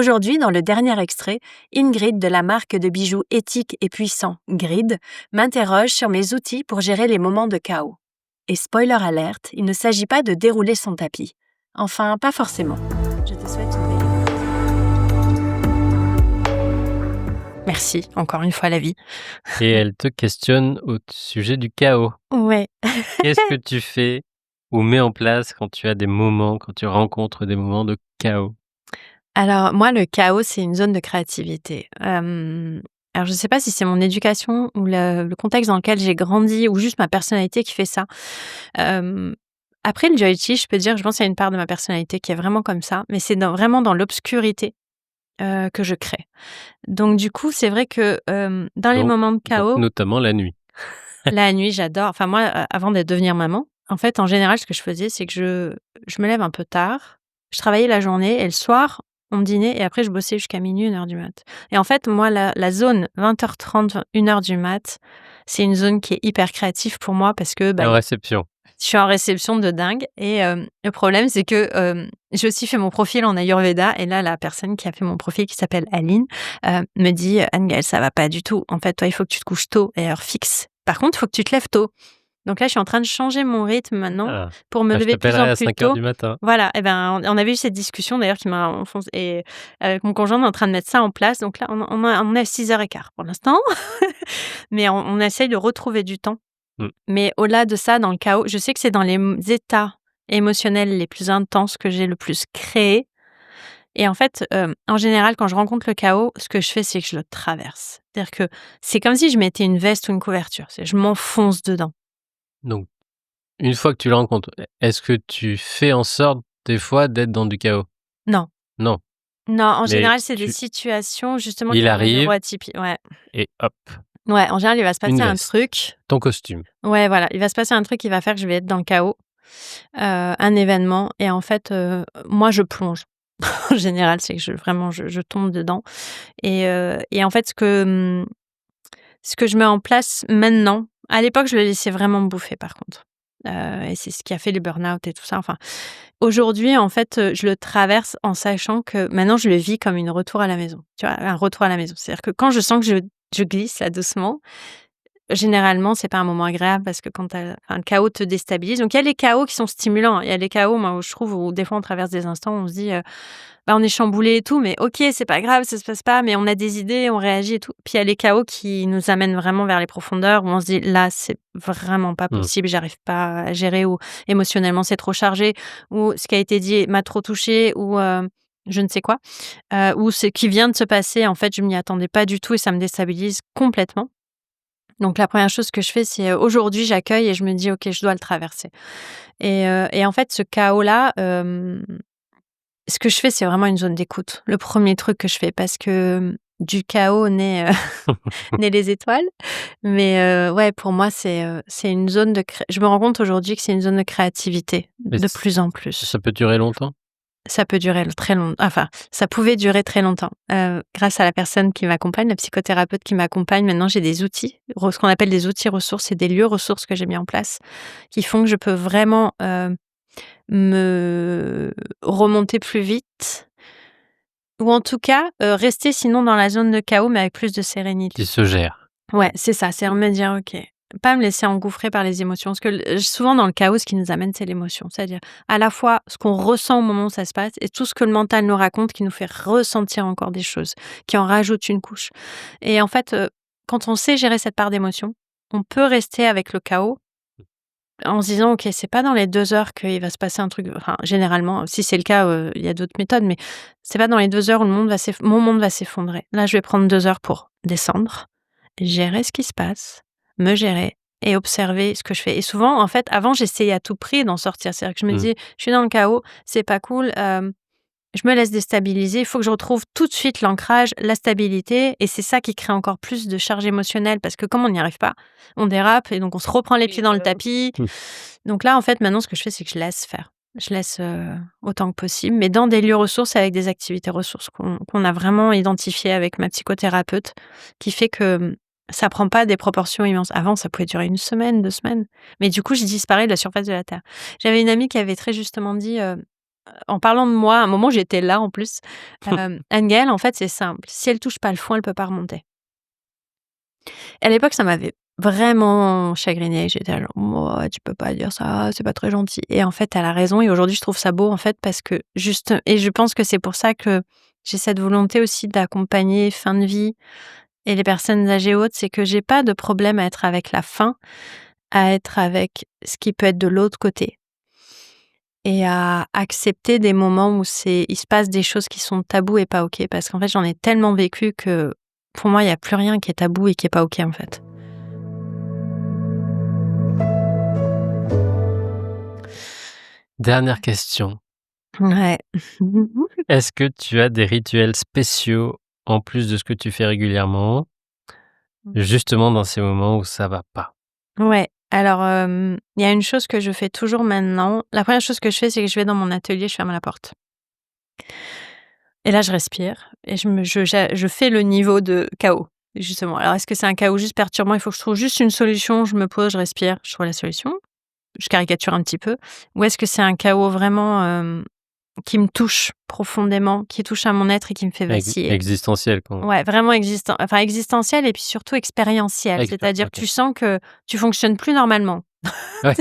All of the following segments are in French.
Aujourd'hui, dans le dernier extrait, Ingrid de la marque de bijoux éthique et puissant Grid m'interroge sur mes outils pour gérer les moments de chaos. Et spoiler alerte, il ne s'agit pas de dérouler son tapis. Enfin, pas forcément. Je te souhaite une belle écoute. Merci, encore une fois la vie. Et elle te questionne au sujet du chaos. Ouais. Qu'est-ce que tu fais ou mets en place quand tu as des moments, quand tu rencontres des moments de chaos? Alors moi, le chaos, c'est une zone de créativité. Alors je ne sais pas si c'est mon éducation ou le contexte dans lequel j'ai grandi ou juste ma personnalité qui fait ça. Hem, Après le Joichi, je peux dire, je pense qu'il y a une part de ma personnalité qui est vraiment comme ça, mais c'est vraiment dans l'obscurité, que je crée. Donc du coup, c'est vrai que, dans les Donc moments de chaos, notamment la nuit. la nuit, j'adore enfin moi, avant de devenir maman, en fait, en général, ce que je faisais, c'est que je me lève un peu tard, je travaillais la journée et le soir, on me dînait et après je bossais jusqu'à 00:00, 1:00 du mat. Et en fait, moi, la zone 20h30, 1:00 du mat, c'est une zone qui est hyper créative pour moi parce que, Et en réception. je suis en réception de dingue et le problème, c'est que, j'ai aussi fait mon profil en Ayurveda et là, la personne qui a fait mon profil, qui s'appelle Aline, me dit: «Anne-Gaëlle, ça va pas du tout. En fait, toi, il faut que tu te couches tôt et à heure fixe. Par contre, il faut que tu te lèves tôt». Donc là, je suis en train de changer mon rythme maintenant Ah. pour me Je lever de plus en t'appellerai à plus 5:00 tôt. du matin. Voilà et ben, on avait eu cette discussion d'ailleurs qui m'a enfoncé et avec mon conjoint, on est en train de mettre ça en place. Donc là, on est à 6:15 pour l'instant, mais on essaye de retrouver du temps. Mmh. Mais au-delà de ça, dans le chaos, je sais que c'est dans les états émotionnels les plus intenses que j'ai le plus créé et en fait, en général, quand je rencontre le chaos, ce que je fais, c'est que je le traverse. C'est-à-dire que c'est comme si je mettais une veste ou une couverture, c'est je m'enfonce dedans. Donc une fois que tu le rencontres, est-ce que tu fais en sorte des fois d'être dans du chaos? Non, Non, non, en mais général, c'est des situations justement il qui amènent arrive neuroatypiques. Ouais, et hop, ouais, en général, il va se une passer un veste, truc. ton costume. Ouais, voilà, il va se passer un truc qui va faire que je vais être dans le chaos, un événement et en fait, moi, je plonge. En général, c'est que je tombe dedans et en fait, ce que je mets en place maintenant, à l'époque, je le laissais vraiment me bouffer par contre, et c'est ce qui a fait les burn-out et tout ça. Enfin, aujourd'hui, en fait, je le traverse en sachant que maintenant je le vis comme une retour à la maison, tu vois? Un retour à la maison. C'est-à-dire que quand je sens que je glisse là doucement, généralement, c'est pas un moment agréable parce que quand le chaos te déstabilise. Donc il y a les chaos qui sont stimulants, hein. Il y a les chaos, moi, où je trouve où des fois on traverse des instants où on se dit, bah, on est chamboulé et tout, mais OK, c'est pas grave, ça se passe pas, mais on a des idées, on réagit et tout. Puis il y a les chaos qui nous amènent vraiment vers les profondeurs où on se dit: «Là, c'est vraiment pas Mmh. possible, j'arrive pas à gérer» ou émotionnellement c'est trop chargé ou ce qui a été dit m'a trop touché ou je ne sais quoi, ou ce qui vient de se passer, en fait, je m'y attendais pas du tout et ça me déstabilise complètement. Donc la première chose que je fais, c'est, aujourd'hui, j'accueille et je me dis: «OK, je dois le traverser» et en fait, ce chaos-là, ce que je fais, c'est vraiment une zone d'écoute. Le premier truc que je fais parce que, du chaos naît les étoiles. Mais ouais, pour moi, c'est une zone de je me rends compte aujourd'hui que c'est une zone de créativité, Mais de plus en plus. ça peut durer longtemps? Ça peut durer très long enfin, ça pouvait durer très longtemps. Grâce à la personne qui m'accompagne, la psychothérapeute qui m'accompagne, maintenant j'ai des outils, ce qu'on appelle des outils ressources et des lieux ressources que j'ai mis en place, qui font que je peux vraiment, me remonter plus vite ou en tout cas, rester sinon dans la zone de chaos, mais avec plus de sérénité. Qui se gère. Ouais, c'est ça, c'est me dire: «OK». Pas me laisser engouffrer par les émotions. Parce que souvent dans le chaos, ce qui nous amène, c'est l'émotion. C'est-à-dire, à la fois ce qu'on ressent au moment où ça se passe et tout ce que le mental nous raconte qui nous fait ressentir encore des choses, qui en rajoute une couche. Et en fait, quand on sait gérer cette part d'émotion, on peut rester avec le chaos en se disant: «OK, c'est pas dans les 2 heures qu'il va se passer un truc», enfin, généralement, si c'est le cas, il y a d'autres méthodes, mais c'est pas dans les 2 heures où mon monde va s'effondrer. Là, je vais prendre 2 heures pour descendre, gérer ce qui se passe, me gérer et observer ce que je fais. Et souvent, en fait, avant, j'essayais à tout prix d'en sortir. C'est-à-dire que je me Mmh. disais: «Je suis dans le chaos, c'est pas cool, je me laisse déstabiliser, il faut que je retrouve tout de suite l'ancrage, la stabilité» et c'est ça qui crée encore plus de charge émotionnelle parce que comme on n'y arrive pas, on dérape et donc on se reprend les pieds dans le tapis. Mmh. Donc là, en fait, maintenant, ce que je fais, c'est que je laisse faire. Je laisse, autant que possible, mais dans des lieux ressources avec des activités ressources qu'on a vraiment identifiées avec ma psychothérapeute, qui fait que, ça prend pas des proportions immenses. Avant, ça pouvait durer 1 semaine, 2 semaines, mais du coup, je disparais de la surface de la terre. J'avais une amie qui avait très justement dit, en parlant de moi, à un moment, j'étais là en plus. Anne-Gaëlle, en fait, c'est simple. Si elle touche pas le fond, elle peut pas remonter. À l'époque, ça m'avait vraiment chagrinée. J'étais là genre: «Mouais, tu peux pas dire ça, c'est pas très gentil» et en fait, elle a raison et aujourd'hui, je trouve ça beau, en fait, parce que juste et je pense que c'est pour ça que j'ai cette volonté aussi d'accompagner fin de vie et les personnes âgées ou autres, c'est que j'ai pas de problème à être avec la fin, à être avec ce qui peut être de l'autre côté et à accepter des moments où il se passe des choses qui sont tabous et pas OK. Parce qu'en fait, j'en ai tellement vécu que pour moi, il y a plus rien qui est tabou et qui est pas OK, en fait. Dernière question. Ouais. Est-ce que tu as des rituels spéciaux en plus de ce que tu fais régulièrement, justement dans ces moments où ça va pas? Ouais, alors, il y a une chose que je fais toujours maintenant. La première chose que je fais, c'est que je vais dans mon atelier, je ferme la porte et là, je respire et je fais le niveau de chaos, justement. Alors est-ce que c'est un chaos juste perturbant? Il faut que je trouve juste une solution, je me pose, je respire, je trouve la solution. Je caricature un petit peu. Ou est-ce que c'est un chaos vraiment, qui me touche profondément, qui touche à mon être et qui me fait vaciller? Existentiel quoi. Ouais, vraiment existentiel et puis surtout expérientiel. C'est-à-dire que OK. tu sens que tu fonctionnes plus normalement. Ouais,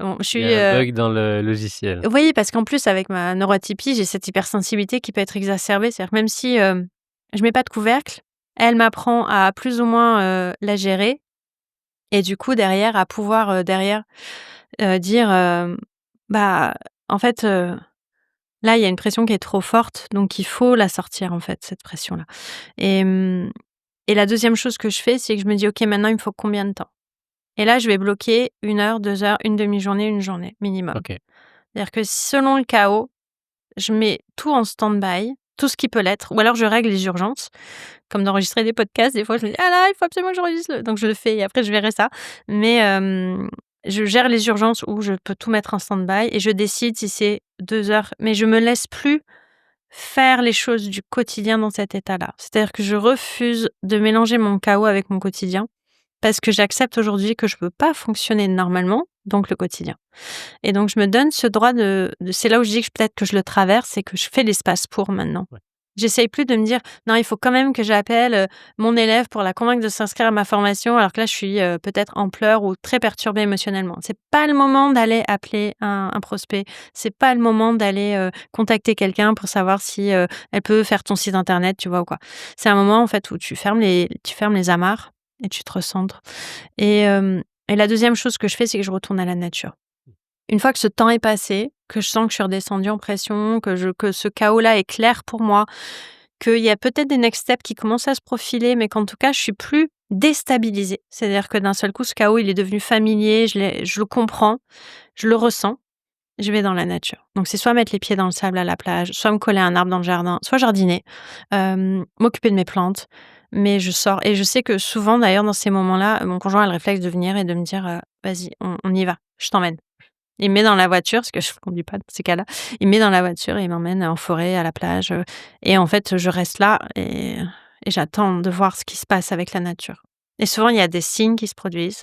Bon, je il y suis, a un bug dans le logiciel. oui, parce qu'en plus avec ma neuroatypie, j'ai cette hypersensibilité qui peut être exacerbée. C'est-à-dire que même si, je mets pas de couvercle, elle m'apprend à plus ou moins, la gérer et du coup derrière à pouvoir, dire, bah, en fait, là, il y a une pression qui est trop forte, donc il faut la sortir en fait, cette pression-là et et la deuxième chose que je fais, c'est que je me dis: «OK, maintenant il me faut combien de temps?» et là, je vais bloquer 1 heure, 2 heures, une demi-journée, une journée minimum. OK. C'est-à-dire que selon le chaos, je mets tout en stand-by, tout ce qui peut l'être ou alors je règle les urgences, comme d'enregistrer des podcasts. Des fois, je me dis: «Ah là, il faut absolument que j'enregistre le» donc je le fais et après je verrai ça. Mais je gère les urgences où je peux tout mettre en stand-by et je décide si c'est 2 heures, mais je me laisse plus faire les choses du quotidien dans cet état-là. C'est-à-dire que je refuse de mélanger mon chaos avec mon quotidien parce que j'accepte aujourd'hui que je peux pas fonctionner normalement, donc le quotidien. Et donc je me donne ce droit de c'est là où je dis que peut-être que je le traverse, c'est que je fais l'espace pour maintenant. Ouais. J'essaye plus de me dire: «Non, il faut quand même que j'appelle, mon élève pour la convaincre de s'inscrire à ma formation», alors que là je suis, peut-être en pleurs ou très perturbée émotionnellement. C'est pas le moment d'aller appeler un prospect. C'est pas le moment d'aller, contacter quelqu'un pour savoir si, elle peut faire ton site internet, tu vois ou quoi. C'est un moment en fait où tu fermes les amarres et tu te recentres et la deuxième chose que je fais, c'est que je retourne à la nature. Une fois que ce temps est passé, que je sens que je suis redescendue en pression, que ce chaos-là est clair pour moi, qu'il y a peut-être des next steps qui commencent à se profiler, mais qu'en tout cas, je suis plus déstabilisée. C'est-à-dire que d'un seul coup, ce chaos, il est devenu familier, je le comprends, je le ressens, je vais dans la nature. Donc c'est soit mettre les pieds dans le sable à la plage, soit me coller à un arbre dans le jardin, soit jardiner, m'occuper de mes plantes, mais je sors et je sais que souvent d'ailleurs dans ces moments-là, mon conjoint a le réflexe de venir et de me dire, «Vas-y, on y va, je t'emmène». Il me met dans la voiture, parce que je ne conduis pas dans ces cas-là. Il me met dans la voiture et il m'emmène en forêt, à la plage, et en fait, je reste là et j'attends de voir ce qui se passe avec la nature. Et souvent, il y a des signes qui se produisent.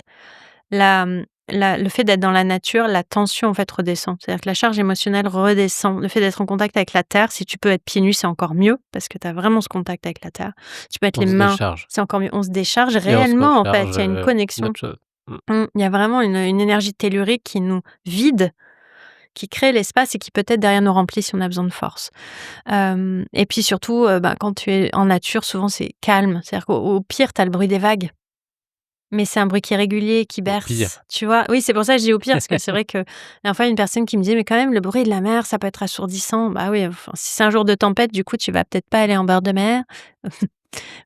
La, le fait d'être dans la nature, la tension, en fait, redescend. C'est-à-dire que la charge émotionnelle redescend. Le fait d'être en contact avec la terre, si tu peux être pieds nus, c'est encore mieux parce que tu as vraiment ce contact avec la terre. Tu peux être les On se mains, décharge c'est encore mieux. On se décharge et on se réellement, en fait. recharge, Il y a une connexion. d'autres choses. Mmh. Il y a vraiment une énergie tellurique qui nous vide, qui crée l'espace et qui peut-être derrière nous remplit si on a besoin de force. Et puis surtout, quand tu es en nature, souvent c'est calme. C'est-à-dire qu'au pire, tu as le bruit des vagues, mais c'est un bruit qui est régulier, qui Au pire. berce, tu vois? Oui, c'est pour ça que je dis au pire, parce que c'est vrai que la dernière fois, il y a une personne qui me disait: «Mais quand même, le bruit de la mer, ça peut être assourdissant». Bah oui, enfin, si c'est un jour de tempête, du coup, tu vas peut-être pas aller en bord de mer.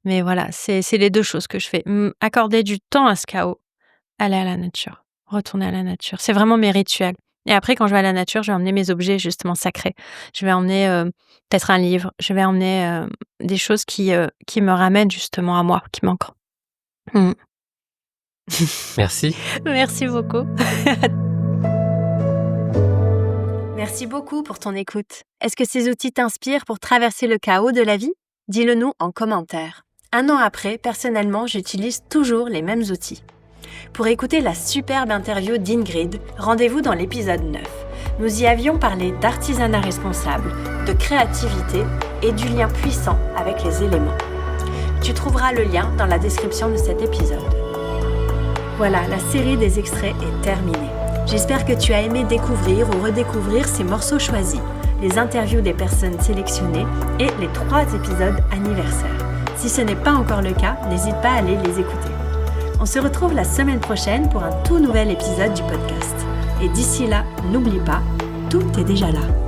Mais voilà, c'est les 2 choses que je fais. Accorder du temps à ce chaos, aller à la nature, retourner à la nature. C'est vraiment mes rituels et après quand je vais à la nature, je vais emmener mes objets justement sacrés. Je vais emmener, peut-être un livre, je vais emmener, des choses qui me ramènent justement à moi, qui m'ancrent. Mmh. Merci. Merci beaucoup. Merci beaucoup pour ton écoute. Est-ce que ces outils t'inspirent pour traverser le chaos de la vie? Dis-le nous en commentaire. 1 an après, personnellement, j'utilise toujours les mêmes outils. Pour écouter la superbe interview d'Ingrid, rendez-vous dans l'épisode 9. Nous y avions parlé d'artisanat responsable, de créativité et du lien puissant avec les éléments. Tu trouveras le lien dans la description de cet épisode. Voilà, la série des extraits est terminée. J'espère que tu as aimé découvrir ou redécouvrir ces morceaux choisis, les interviews des personnes sélectionnées et les 3 épisodes anniversaires. Si ce n'est pas encore le cas, n'hésite pas à aller les écouter. On se retrouve la semaine prochaine pour un tout nouvel épisode du podcast. Et d'ici là, n'oublie pas, tout est déjà là.